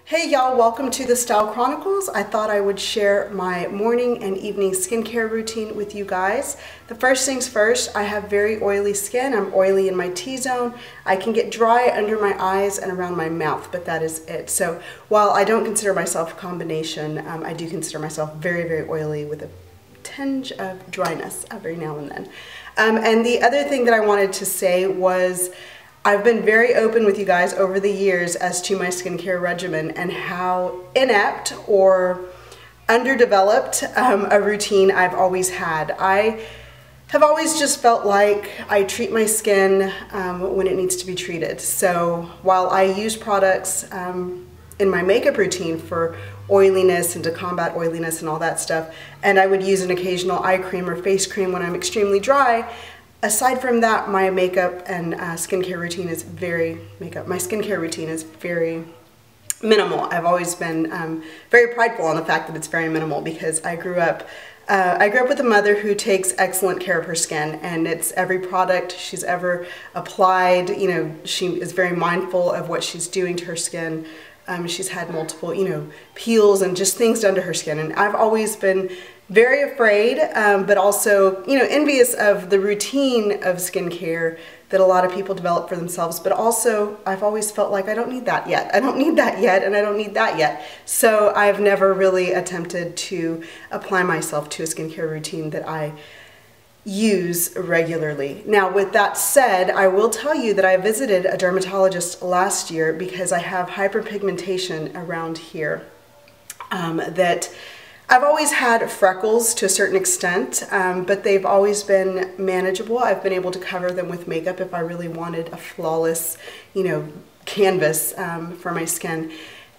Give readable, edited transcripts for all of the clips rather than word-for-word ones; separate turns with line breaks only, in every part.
Hey y'all, welcome to the Style Chronicles. I thought I would share my morning and evening skincare routine with you guys. The first things first, I have very oily skin. I'm oily in my T-zone. I can get dry under my eyes and around my mouth, but that is it. So while I don't consider myself a combination, I do consider myself very, very oily with a tinge of dryness every now and then. And the other thing that I wanted to say was I've been very open with you guys over the years as to my skincare regimen and how inept or underdeveloped a routine I've always had. I have always just felt like I treat my skin when it needs to be treated. So while I use products in my makeup routine for oiliness and to combat oiliness and all that stuff, and I would use an occasional eye cream or face cream when I'm extremely dry, aside from that, my makeup and skincare routine is very minimal. I've always been very prideful on the fact that it's very minimal because I grew up with a mother who takes excellent care of her skin, and it's every product she's ever applied. You know, she is very mindful of what she's doing to her skin. She's had multiple, peels and just things done to her skin, and I've always been very afraid, but also, envious of the routine of skincare that a lot of people develop for themselves. But also, I've always felt like I don't need that yet. I don't need that yet, and I don't need that yet. So I've never really attempted to apply myself to a skincare routine that I use regularly. Now, with that said, I will tell you that I visited a dermatologist last year because I have hyperpigmentation around here that I've always had freckles to a certain extent, but they've always been manageable. I've been able to cover them with makeup if I really wanted a flawless, canvas for my skin.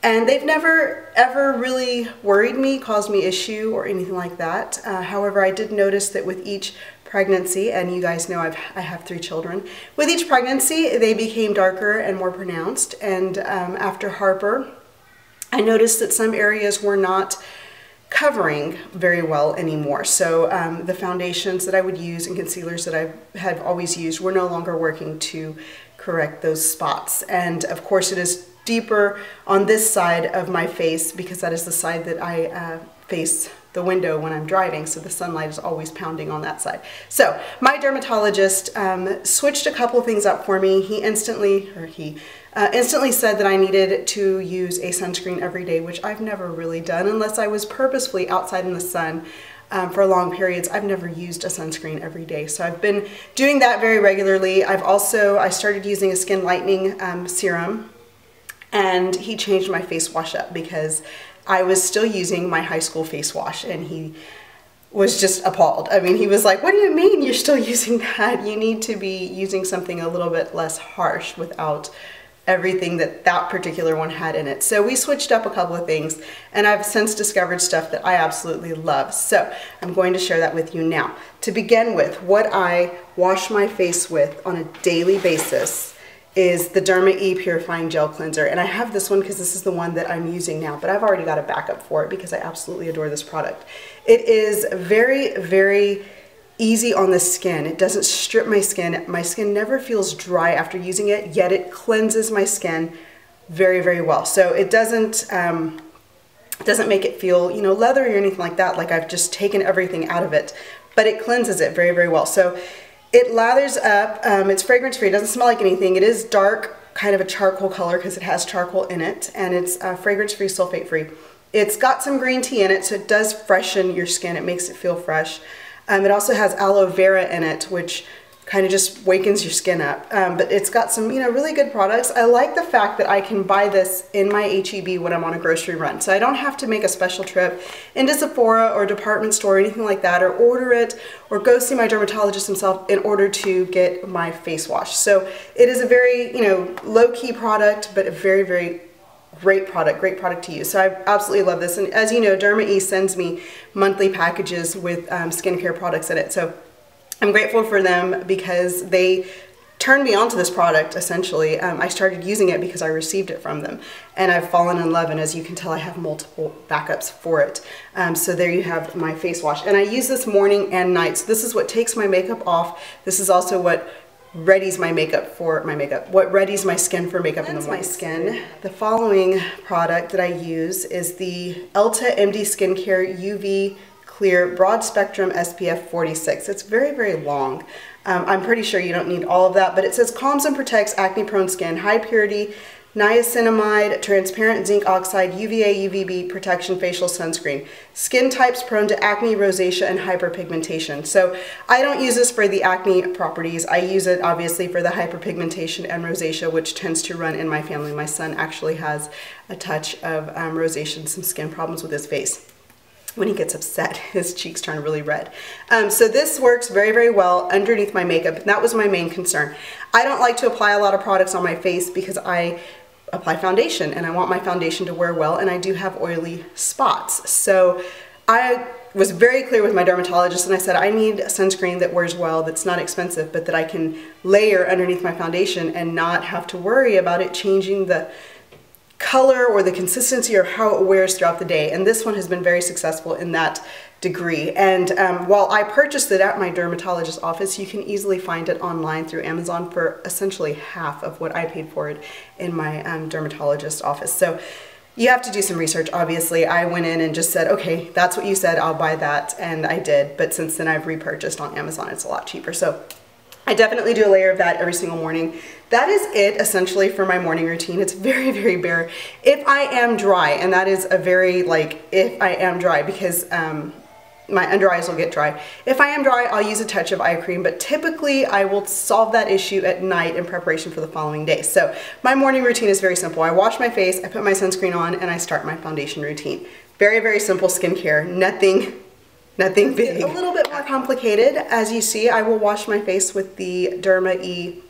And they've never, ever really worried me, caused me issue or anything like that. However, I did notice that with each pregnancy, and you guys know I have 3 children, with each pregnancy, they became darker and more pronounced. And after Harper, I noticed that some areas were not covering very well anymore. So the foundations that I would use and concealers that I had always used were no longer working to correct those spots. And of course it is deeper on this side of my face because that is the side that I face the window when I'm driving, so the sunlight is always pounding on that side. So my dermatologist switched a couple things up for me. He instantly said that I needed to use a sunscreen every day, which I've never really done unless I was purposefully outside in the sun for long periods. I've never used a sunscreen every day, so I've been doing that very regularly. I started using a skin lightening serum, and he changed my face wash up because I was still using my high school face wash, and he was just appalled. I mean, he was like, what do you mean you're still using that? You need to be using something a little bit less harsh without everything that particular one had in it. So we switched up a couple of things, and I've since discovered stuff that I absolutely love. So I'm going to share that with you now. To begin with, what I wash my face with on a daily basis is the Derma Purifying Gel Cleanser. And I have this one because this is the one that I'm using now, but I've already got a backup for it because I absolutely adore this product. It is very, very easy on the skin. It doesn't strip my skin. My skin never feels dry after using it, yet it cleanses my skin very, very well. So it doesn't make it feel, leathery or anything like that, like I've just taken everything out of it, but it cleanses it very, very well. So it lathers up, it's fragrance free, it doesn't smell like anything. It is dark, kind of a charcoal color because it has charcoal in it, and it's fragrance free, sulfate free. It's got some green tea in it, so it does freshen your skin, it makes it feel fresh. It also has aloe vera in it, which kind of just wakens your skin up. But it's got some, really good products. I like the fact that I can buy this in my H-E-B when I'm on a grocery run. So I don't have to make a special trip into Sephora or department store or anything like that, or order it, or go see my dermatologist himself in order to get my face wash. So it is a very, low-key product, but a very, very great product to use. So I absolutely love this. And as you know, Derma sends me monthly packages with skincare products in it. So I'm grateful for them because they turned me onto this product, essentially. I started using it because I received it from them, and I've fallen in love, and as you can tell, I have multiple backups for it. So there you have my face wash, and I use this morning and night. So this is what takes my makeup off. This is also what readies my makeup for my makeup, what readies my skin for makeup in the morning. My skin. The following product that I use is the Elta MD Skincare UV Clear Broad Spectrum SPF 46. It's very, very long. I'm pretty sure you don't need all of that, but it says calms and protects acne prone skin, high purity, niacinamide, transparent zinc oxide, UVA, UVB protection facial sunscreen. Skin types prone to acne, rosacea, and hyperpigmentation. So I don't use this for the acne properties. I use it obviously for the hyperpigmentation and rosacea, which tends to run in my family. My son actually has a touch of rosacea and some skin problems with his face. When he gets upset, his cheeks turn really red. So this works very, very well underneath my makeup. And that was my main concern. I don't like to apply a lot of products on my face because I apply foundation and I want my foundation to wear well, and I do have oily spots. So I was very clear with my dermatologist and I said I need sunscreen that wears well, that's not expensive, but that I can layer underneath my foundation and not have to worry about it changing the color or the consistency or how it wears throughout the day. And this one has been very successful in that degree. And while I purchased it at my dermatologist's office, you can easily find it online through Amazon for essentially half of what I paid for it in my dermatologist's office. So you have to do some research, obviously. I went in and just said, okay, that's what you said, I'll buy that, and I did. But since then I've repurchased on Amazon, it's a lot cheaper. So I definitely do a layer of that every single morning. That is it essentially for my morning routine. It's very, very bare. If I am dry, and that is a very if I am dry, because my under eyes will get dry. If I am dry, I'll use a touch of eye cream, but typically I will solve that issue at night in preparation for the following day. So my morning routine is very simple. I wash my face, I put my sunscreen on, and I start my foundation routine. Very, very simple skincare. Nothing big. A little bit more complicated. As you see, I will wash my face with the Derma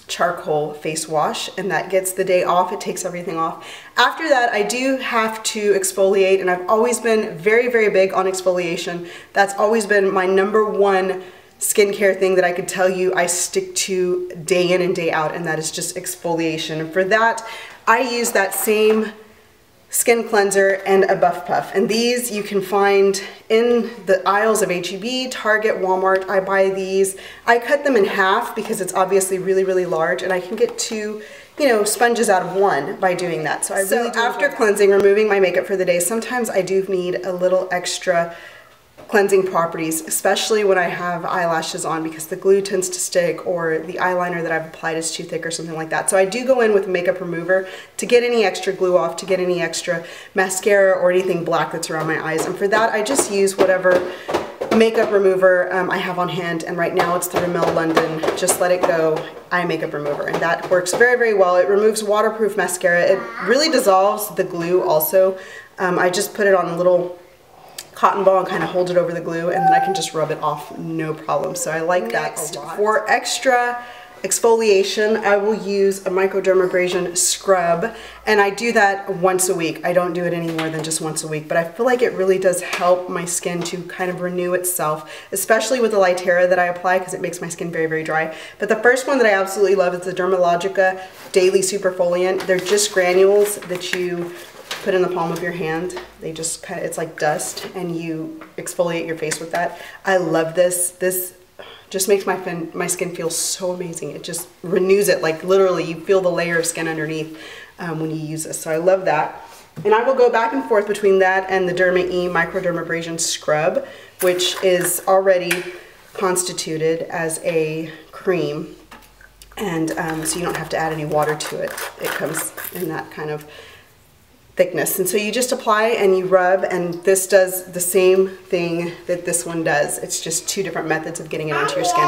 charcoal face wash, and that gets the day off. It takes everything off. After that, I do have to exfoliate, and I've always been very, very big on exfoliation. That's always been my #1 skincare thing that I could tell you I stick to day in and day out, and that is just exfoliation. And for that, I use that same skin cleanser and a buff puff, and these you can find in the aisles of H-E-B, Target, Walmart. I buy these. I cut them in half because it's obviously really, really large, and I can get 2, you know, sponges out of 1 by doing that. So I really do. After cleansing, removing my makeup for the day, sometimes I do need a little extra cleansing properties, especially when I have eyelashes on, because the glue tends to stick or the eyeliner that I've applied is too thick or something like that. So I do go in with a makeup remover to get any extra glue off, to get any extra mascara or anything black that's around my eyes. And for that, I just use whatever makeup remover I have on hand, and right now it's the Rimmel London Just Let It Go eye makeup remover, and that works very, very well. It removes waterproof mascara. It really dissolves the glue also. I just put it on a little cotton ball and kind of hold it over the glue, and then I can just rub it off, no problem. So I like that a lot. For extra exfoliation, I will use a Microdermabrasion Scrub, and I do that once a week. I don't do it any more than just once a week, but I feel like it really does help my skin to kind of renew itself, especially with the Lightera that I apply, because it makes my skin very, very dry. But the first one that I absolutely love is the Dermalogica Daily Superfoliant. They're just granules that you put in the palm of your hand. They just kind of, it's like dust, and you exfoliate your face with that. I love this. This just makes my skin feel so amazing. It just renews it, like literally you feel the layer of skin underneath when you use this. So I love that. And I will go back and forth between that and the Dermae Microdermabrasion Scrub, which is already constituted as a cream. And so you don't have to add any water to it. It comes in that kind of thickness, and so you just apply and you rub, and this does the same thing that this one does. It's just 2 different methods of getting it onto your skin.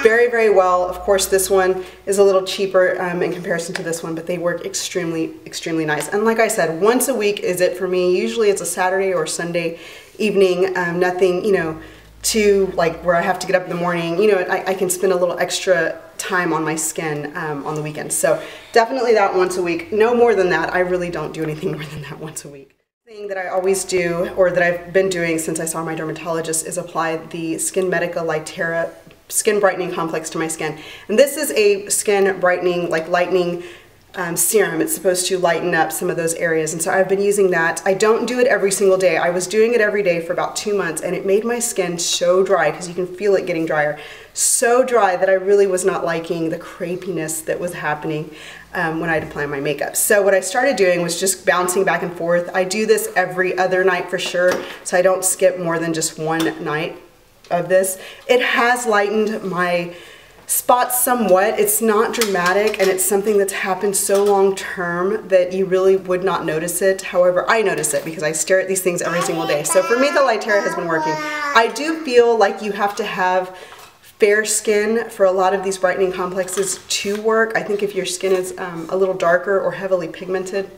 Very, very well. Of course, this one is a little cheaper in comparison to this one, but they work extremely, extremely nice. And like I said, once a week is it for me. Usually it's a Saturday or Sunday evening. Nothing, you know, too like where I have to get up in the morning. You know, I can spend a little extra time on my skin on the weekends. So definitely that once a week. No more than that. I really don't do anything more than that once a week. The thing that I always do, or that I've been doing since I saw my dermatologist, is apply the Skin Medica Lightera Skin Brightening Complex to my skin. And this is a skin brightening, like lightening serum. It's supposed to lighten up some of those areas, and so I've been using that. I don't do it every single day. I was doing it every day for about 2 months, and it made my skin so dry, because you can feel it getting drier. So dry that I really was not liking the crepiness that was happening when I'd apply my makeup. So what I started doing was just bouncing back and forth. I do this every other night for sure, so I don't skip more than just one night of this. It has lightened my spots somewhat. It's not dramatic, and it's something that's happened so long term that you really would not notice it. However, I notice it because I stare at these things every single day. So for me, the Lightera has been working. I do feel like you have to have fair skin for a lot of these brightening complexes to work. I think if your skin is a little darker or heavily pigmented,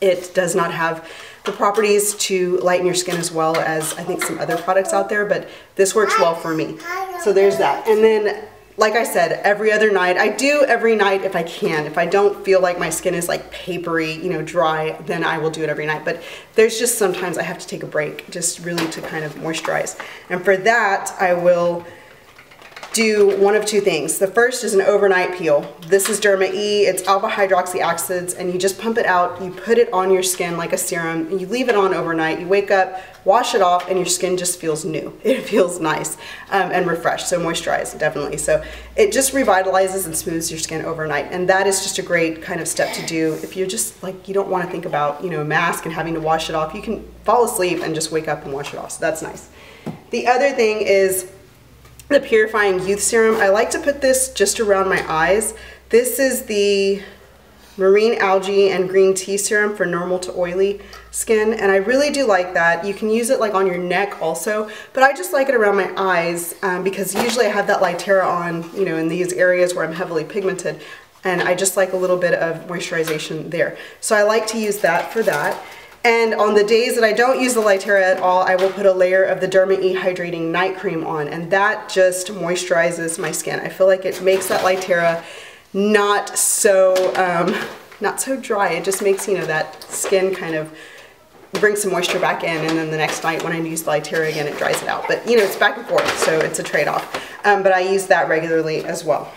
it does not have the properties to lighten your skin as well as I think some other products out there, but this works well for me. So there's that. And then, like I said, every other night, I do every night if I can. If I don't feel like my skin is like papery, you know, dry, then I will do it every night. But there's just sometimes I have to take a break just really to kind of moisturize. And for that, I will do one of two things. The first is an overnight peel. This is Derma E, it's alpha hydroxy acids, and you just pump it out, you put it on your skin like a serum, and you leave it on overnight. You wake up, wash it off, and your skin just feels new. It feels nice and refreshed, so moisturized, definitely. So it just revitalizes and smooths your skin overnight, and that is just a great kind of step to do if you're just like, you don't want to think about, you know, a mask and having to wash it off. You can fall asleep and just wake up and wash it off, so that's nice. The other thing is the Purifying Youth Serum. I like to put this just around my eyes. This is the marine algae and green tea serum for normal to oily skin, and I really do like that. You can use it like on your neck also, but I just like it around my eyes because usually I have that Lightera on, you know, in these areas where I'm heavily pigmented, and I just like a little bit of moisturization there. So I like to use that for that. And on the days that I don't use the Lightera at all, I will put a layer of the Derma E Hydrating Night Cream on, and that just moisturizes my skin. I feel like it makes that Lightera not so dry. It just makes, you know, that skin kind of bring some moisture back in, and then the next night when I use the Lightera again, it dries it out. But, you know, it's back and forth, so it's a trade-off. But I use that regularly as well.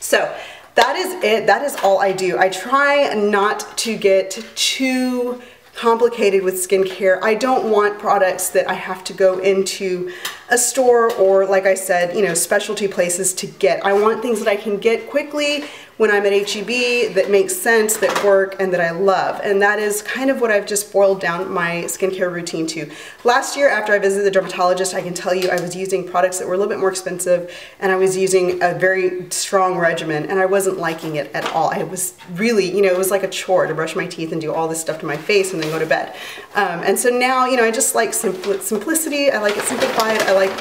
So that is it. That is all I do. I try not to get too complicated with skincare. I don't want products that I have to go into a store or, like I said, you know, specialty places to get. I want things that I can get quickly when I'm at HEB that make sense, that work, and that I love. And that is kind of what I've just boiled down my skincare routine to. Last year, after I visited the dermatologist, I can tell you I was using products that were a little bit more expensive, and I was using a very strong regimen, and I wasn't liking it at all. I was really, you know, it was like a chore to brush my teeth and do all this stuff to my face and then go to bed. And so now, you know, I just like simplicity. I like it simplified. I like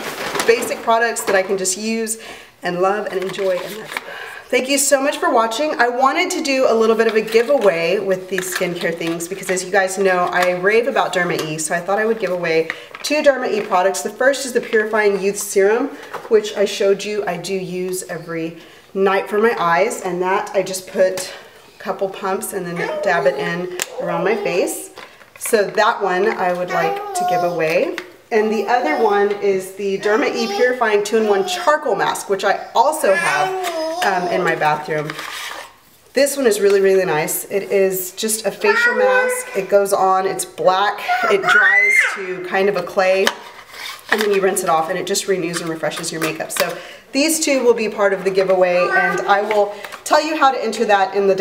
basic products that I can just use and love and enjoy, and that's it. Thank you so much for watching. I wanted to do a little bit of a giveaway with these skincare things because, as you guys know, I rave about Derma E, so I thought I would give away 2 Derma E products. The first is the Purifying Youth Serum, which I showed you I do use every night for my eyes, and that I just put a couple pumps and then dab it in around my face. So that one I would like to give away. And the other one is the Derma E Purifying 2-in-1 Charcoal Mask, which I also have in my bathroom. This one is really, really nice. It is just a facial mask. It goes on, it's black, it dries to kind of a clay, and then you rinse it off and it just renews and refreshes your makeup. So these 2 will be part of the giveaway, and I will tell you how to enter that in the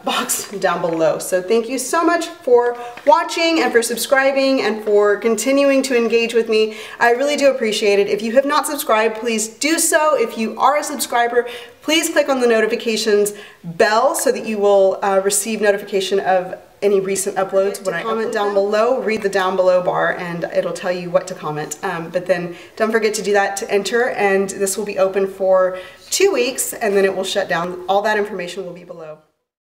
box down below. So thank you so much for watching and for subscribing and for continuing to engage with me. I really do appreciate it. If you have not subscribed, please do so. If you are a subscriber, please click on the notifications bell so that you will receive notification of any recent uploads. When I comment down below, read the down below bar and it'll tell you what to comment. But then don't forget to do that to enter, and this will be open for 2 weeks and then it will shut down. All that information will be below.